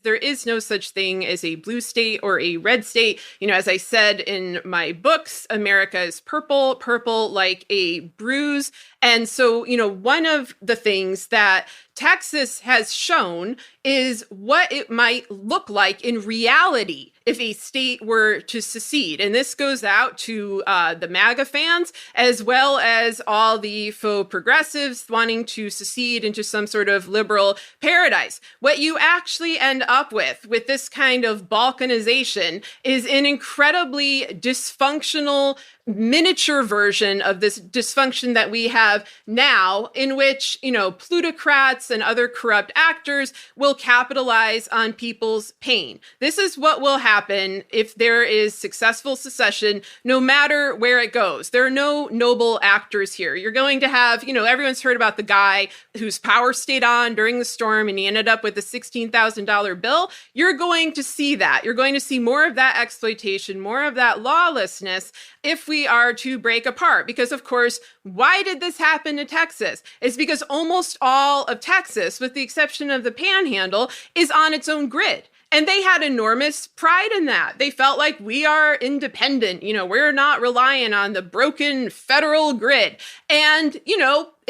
There is no such thing as a blue state or a red state. As I said in my books, America is purple, purple like a bruise. And so, one of the things that Texas has shown is what it might look like in reality if a state were to secede. And this goes out to the MAGA fans, as well as all the faux progressives wanting to secede into some sort of liberal paradise. What you actually end up with this kind of balkanization is an incredibly dysfunctional miniature version of this dysfunction that we have now, in which, plutocrats and other corrupt actors will capitalize on people's pain. This is what will happen if there is successful secession, no matter where it goes. There are no noble actors here. You're going to have, everyone's heard about the guy whose power stayed on during the storm and he ended up with a $16,000 bill. You're going to see that. You're going to see more of that exploitation, more of that lawlessness if we are to break apart. Because, of course, why did this happen to Texas? It's because almost all of Texas, with the exception of the Panhandle, is on its own grid. And they had enormous pride in that. They felt like we are independent. We're not relying on the broken federal grid. And,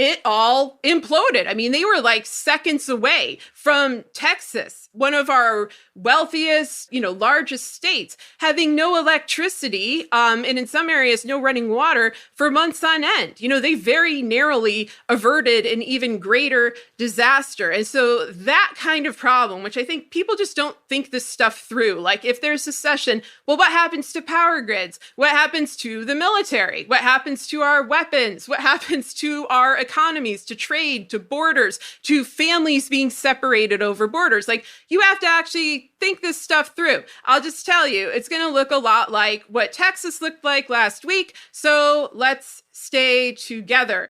it all imploded. I mean, they were like seconds away from Texas, one of our wealthiest, largest states, having no electricity, and in some areas, no running water for months on end. They very narrowly averted an even greater disaster. And so that kind of problem, which I think people just don't think this stuff through. Like, if there's secession, well, what happens to power grids? What happens to the military? What happens to our weapons? What happens to our economies, to trade, to borders, to families being separated over borders? Like, you have to actually think this stuff through. I'll just tell you, it's going to look a lot like what Texas looked like last week. So let's stay together.